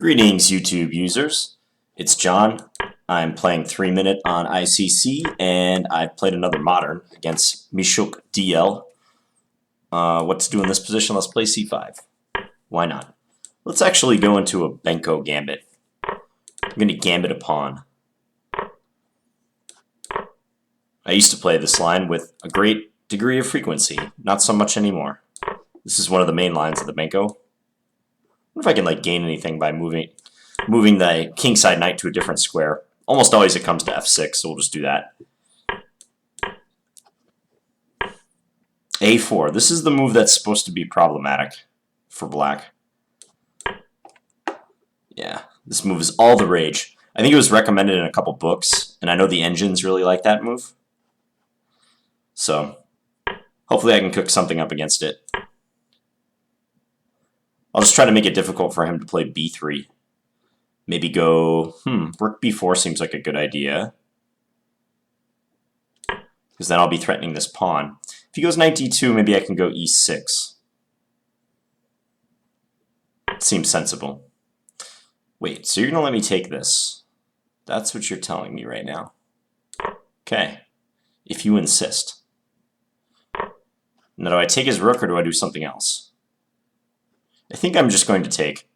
Greetings, YouTube users. It's John. I'm playing 3-minute on ICC, and I've played another Modern against Mischuk DL. What to do in this position? Let's play C5. Why not? Let's actually go into a Benko Gambit. I'm going to Gambit a pawn. I used to play this line with a great degree of frequency. Not so much anymore. This is one of the main lines of the Benko. I wonder if I can gain anything by moving the kingside knight to a different square. Almost always it comes to f6, so we'll just do that. a4. This is the move that's supposed to be problematic for black. Yeah, this move is all the rage. I think it was recommended in a couple books, and I know the engines really like that move. So, hopefully I can cook something up against it. I'll just try to make it difficult for him to play b3. Maybe go, rook b4 seems like a good idea. Because then I'll be threatening this pawn. If he goes knight d2, maybe I can go e6. Seems sensible. Wait, so you're going to let me take this? That's what you're telling me right now. Okay, if you insist. Now, do I take his rook or do I do something else? I think I'm just going to take.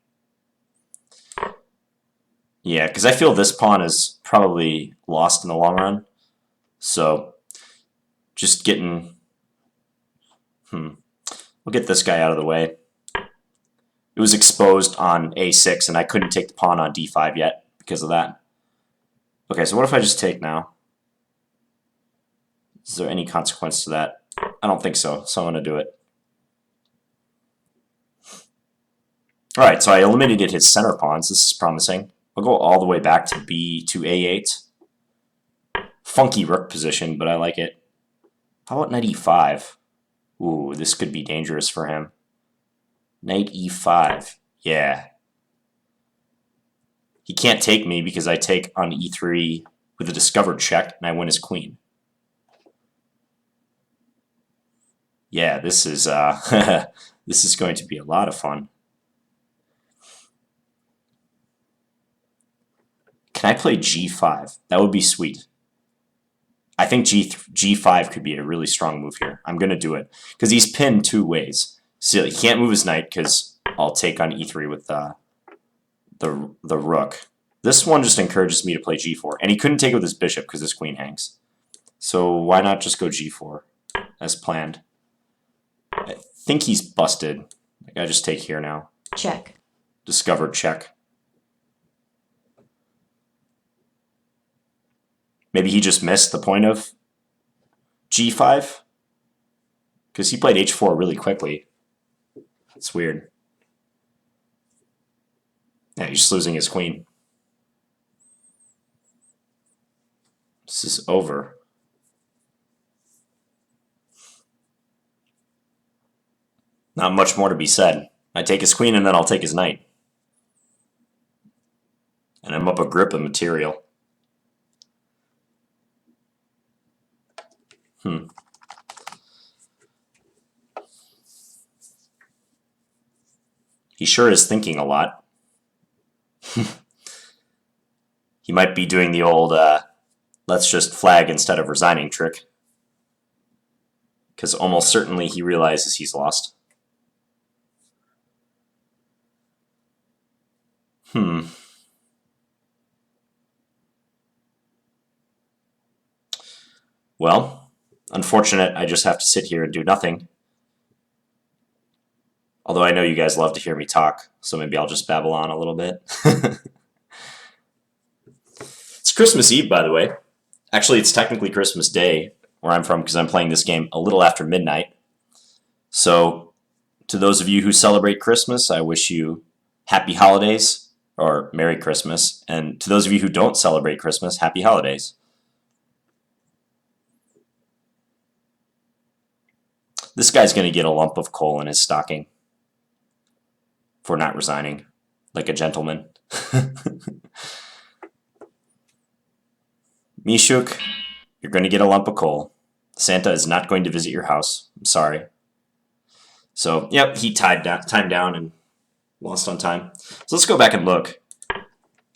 Yeah, because I feel this pawn is probably lost in the long run. So, just getting... We'll get this guy out of the way. It was exposed on a6, and I couldn't take the pawn on d5 yet because of that. Okay, so what if I just take now? Is there any consequence to that? I don't think so, so I'm going to do it. Alright, so I eliminated his center pawns. This is promising. I'll go all the way back to a8. Funky rook position, but I like it. How about knight e5? Ooh, this could be dangerous for him. Knight e5. Yeah. He can't take me because I take on e3 with a discovered check, and I win his queen. Yeah, this is this is going to be a lot of fun. Can I play g5? That would be sweet. I think g5 could be a really strong move here. I'm going to do it. Because he's pinned two ways. So he can't move his knight because I'll take on e3 with the rook. This one just encourages me to play g4. And he couldn't take it with his bishop because his queen hangs. So why not just go g4 as planned? I think he's busted. I just take here now. Check. Discovered check. Maybe he just missed the point of g5? Because he played h4 really quickly. It's weird. Yeah, he's just losing his queen. This is over. Not much more to be said. I take his queen and then I'll take his knight. And I'm up a grip of material. He sure is thinking a lot. He might be doing the old, let's just flag instead of resigning trick. Because almost certainly he realizes he's lost. Well, unfortunate, I just have to sit here and do nothing. Although I know you guys love to hear me talk, so maybe I'll just babble on a little bit. It's Christmas Eve, by the way. Actually, it's technically Christmas Day, where I'm from, because I'm playing this game a little after midnight. So, to those of you who celebrate Christmas, I wish you happy holidays, or Merry Christmas. And to those of you who don't celebrate Christmas, happy holidays. This guy's going to get a lump of coal in his stocking for not resigning like a gentleman. Mischuk, you're going to get a lump of coal. Santa is not going to visit your house. I'm sorry. So, yep, he timed down and Lost on time. So let's go back and look.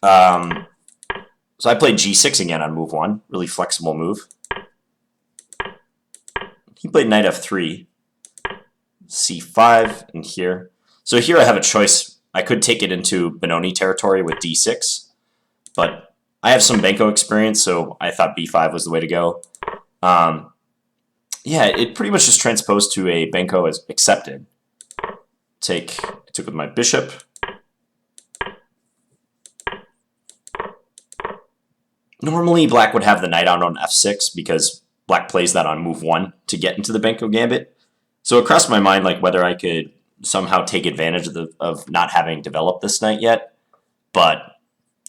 So I played g6 again on move 1. Really flexible move. He played knight f3, c5, and here. So here I have a choice. I could take it into Benoni territory with d6, but I have some Benko experience, so I thought b5 was the way to go. Yeah, it pretty much just transposed to a Benko as accepted. I took with my bishop. Normally, black would have the knight out on f6 because black plays that on move 1 to get into the Benko Gambit. So it crossed my mind like whether I could somehow take advantage of not having developed this knight yet, but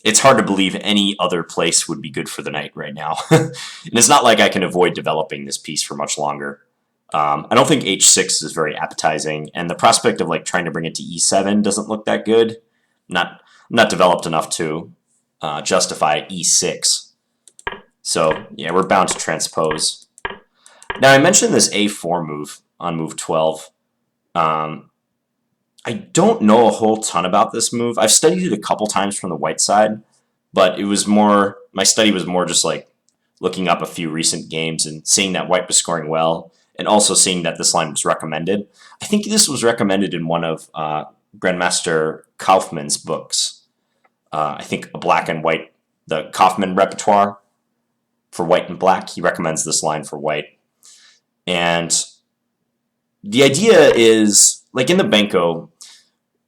it's hard to believe any other place would be good for the knight right now. And it's not like I can avoid developing this piece for much longer. I don't think h6 is very appetizing, and the prospect of like trying to bring it to e7 doesn't look that good. Not developed enough to justify e6. So yeah, we're bound to transpose. Now I mentioned this a4 move on move 12. I don't know a whole ton about this move. I've studied it a couple times from the white side, but it was more, my study was more just like looking up a few recent games and seeing that white was scoring well, and also seeing that this line was recommended. I think this was recommended in one of Grandmaster Kaufman's books. I think a black and white, the Kaufman repertoire for white and black. He recommends this line for white. And the idea is, like in the Benko,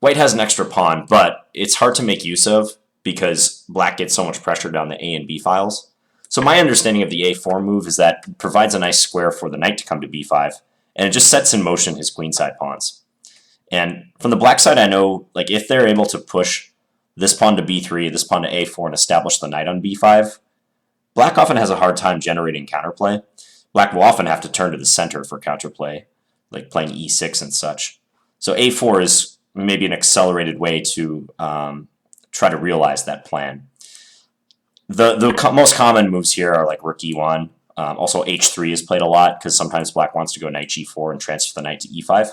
white has an extra pawn, but it's hard to make use of because black gets so much pressure down the A and B files. So my understanding of the A4 move is that it provides a nice square for the knight to come to B5, and it just sets in motion his queenside pawns. And from the black side, I know like if they're able to push this pawn to B3, this pawn to A4, and establish the knight on B5, black often has a hard time generating counterplay. Black will often have to turn to the center for counterplay, like playing E6 and such. So A4 is maybe an accelerated way to try to realize that plan. The most common moves here are like rook E1. Also H3 is played a lot because sometimes black wants to go knight G4 and transfer the knight to E5.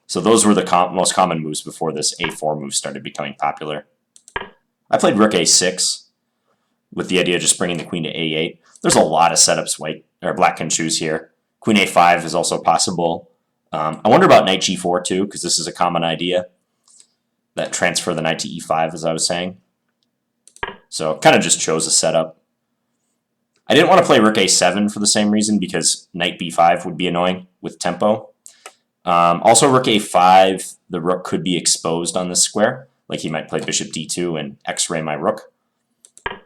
So those were the most common moves before this A4 move started becoming popular. I played rook A6 with the idea of just bringing the queen to A8. There's a lot of setups black can choose here. Queen A5 is also possible. I wonder about knight G4 too, because this is a common idea. That transfer the knight to E5, as I was saying. So kind of just chose a setup. I didn't want to play rook A7 for the same reason, because knight B5 would be annoying with tempo. Also rook A5, the rook could be exposed on this square. Like he might play bishop D2 and x-ray my rook.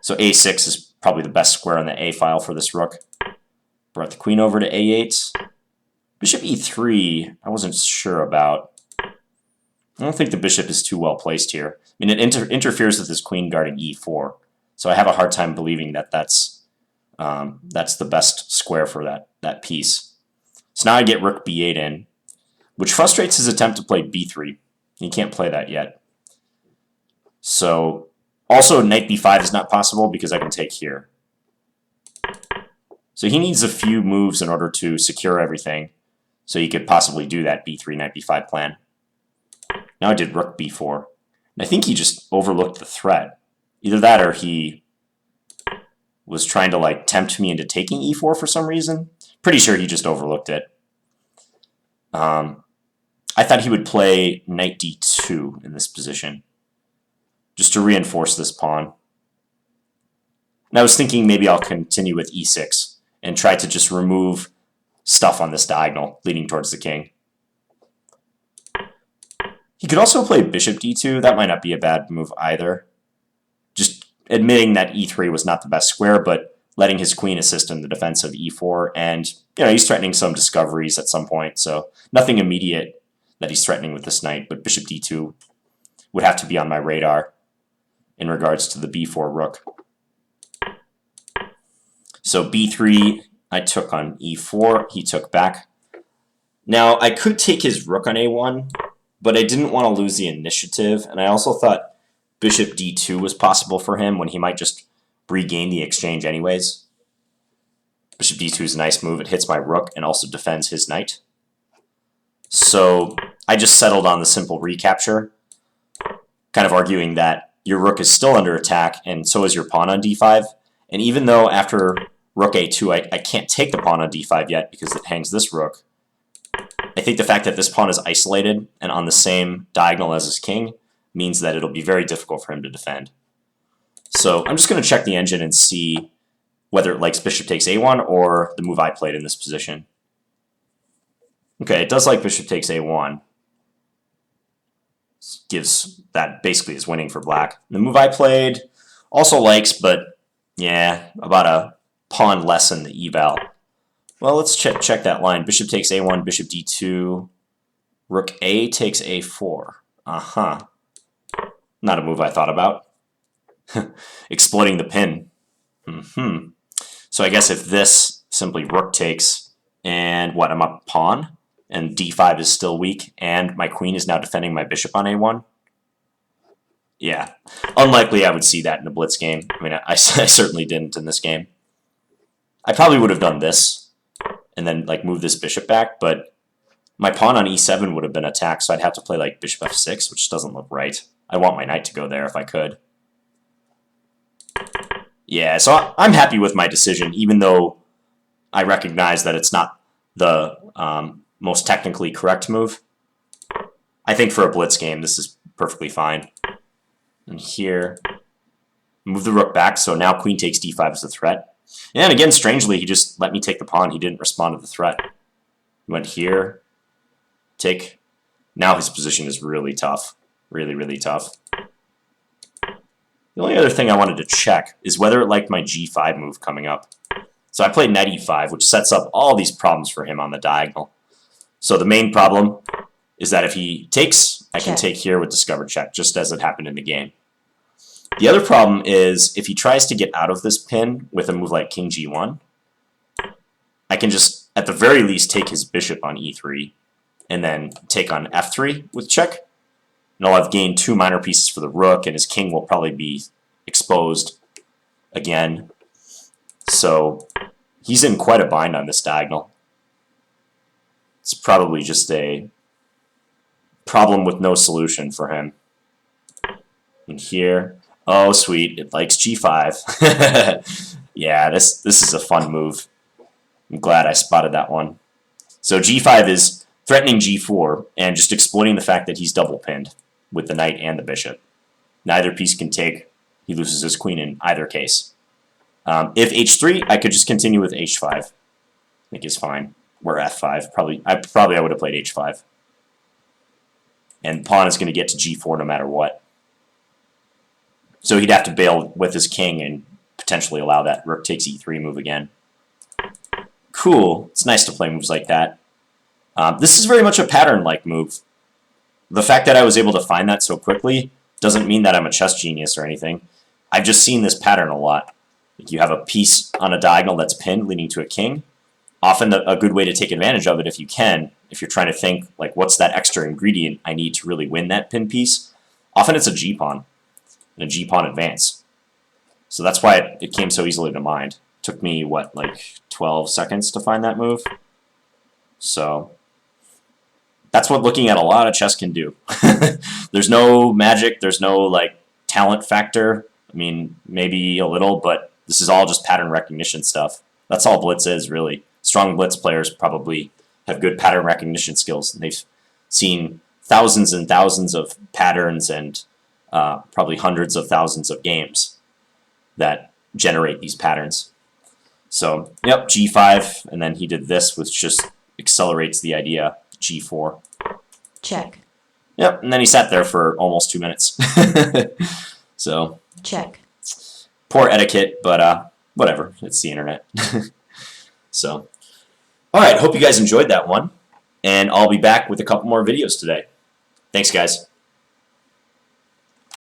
So A6 is probably the best square on the A file for this rook. Brought the queen over to A8. Bishop E3, I wasn't sure about. I don't think the bishop is too well placed here. I mean, it interferes with his queen guarding E4, so I have a hard time believing that that's the best square for that piece. So now I get rook B8 in, which frustrates his attempt to play B3. He can't play that yet. So also knight B5 is not possible because I can take here. So he needs a few moves in order to secure everything, so he could possibly do that B3, knight B5 plan. Now I did rook B4. And I think he just overlooked the threat. Either that or he was trying to like tempt me into taking E4 for some reason. Pretty sure he just overlooked it. I thought he would play knight D2 in this position, just to reinforce this pawn. And I was thinking maybe I'll continue with E6 and try to just remove stuff on this diagonal leading towards the king. He could also play bishop D2. That might not be a bad move either. Just admitting that E3 was not the best square, but letting his queen assist in the defense of E4. And he's threatening some discoveries at some point, so nothing immediate that he's threatening with this knight, but bishop D2 would have to be on my radar in regards to the B4 rook. So B3, I took on E4. He took back. Now, I could take his rook on A1, but I didn't want to lose the initiative, and I also thought bishop D2 was possible for him when he might just regain the exchange anyways. Bishop D2 is a nice move. It hits my rook and also defends his knight. So I just settled on the simple recapture. kind of arguing that your rook is still under attack, and so is your pawn on d5. And even though after rook a2, I can't take the pawn on d5 yet because it hangs this rook, I think the fact that this pawn is isolated and on the same diagonal as his king means that it'll be very difficult for him to defend. So I'm just going to check the engine and see whether it likes bishop takes a1 or the move I played in this position. Okay, it does like bishop takes a1. Gives that basically is winning for black. The move I played also likes, but yeah, about a pawn less in the eval. Well, let's check that line. Bishop takes a1, bishop d2, rook a takes a4. Uh-huh. Not a move I thought about. Exploiting the pin. So I guess if this simply rook takes, and what, I'm up pawn, and d5 is still weak, and my queen is now defending my bishop on a1? Yeah. Unlikely I would see that in a blitz game. I mean, I certainly didn't in this game. I probably would have done this, and then like move this bishop back, but my pawn on e7 would have been attacked, so I'd have to play like bishop f6, which doesn't look right. I want my knight to go there if I could. Yeah, so I'm happy with my decision, even though I recognize that it's not the most technically correct move. I think for a blitz game, this is perfectly fine. And here, move the rook back, so now queen takes d5 as a threat. And again, strangely, he just let me take the pawn. He didn't respond to the threat. He went here, take. Now his position is really tough. Really, really tough. The only other thing I wanted to check is whether it liked my g5 move coming up. So I played knight e5, which sets up all these problems for him on the diagonal. So the main problem is that if he takes, I can take here with discovered check, just as it happened in the game. The other problem is if he tries to get out of this pin with a move like king g1, I can just, at the very least, take his bishop on e3 and then take on f3 with check. And I'll have gained 2 minor pieces for the rook, and his king will probably be exposed again. So he's in quite a bind on this diagonal. It's probably just a problem with no solution for him. And here, oh sweet, it likes g5. Yeah, this is a fun move. I'm glad I spotted that one. So g5 is threatening g4 and just exploiting the fact that he's double pinned with the knight and the bishop. Neither piece can take. He loses his queen in either case. If h3, I could just continue with h5. I think is fine. Or f5. I would have played h5. And pawn is going to get to g4 no matter what. So he'd have to bail with his king and potentially allow that rook takes e3 move again. Cool. It's nice to play moves like that. This is very much a pattern-like move. The fact that I was able to find that so quickly doesn't mean that I'm a chess genius or anything. I've just seen this pattern a lot. You have a piece on a diagonal that's pinned leading to a king. Often a good way to take advantage of it if you can, if you're trying to think, like, what's that extra ingredient I need to really win that pin piece? Often it's a g-pawn, and a g-pawn advance. So that's why it came so easily to mind. It took me, what, like 12 seconds to find that move? So that's what looking at a lot of chess can do. There's no magic, there's no like talent factor. I mean, maybe a little, but this is all just pattern recognition stuff. That's all Blitz is, really. Strong Blitz players probably have good pattern recognition skills. They've seen thousands and thousands of patterns and probably hundreds of thousands of games that generate these patterns. So, yep, g5, and then he did this, which just accelerates the idea, g4. Check. Yep, and then he sat there for almost 2 minutes. So, check. Poor etiquette, but whatever, it's the internet. So, alright, hope you guys enjoyed that one, and I'll be back with a couple more videos today. Thanks, guys.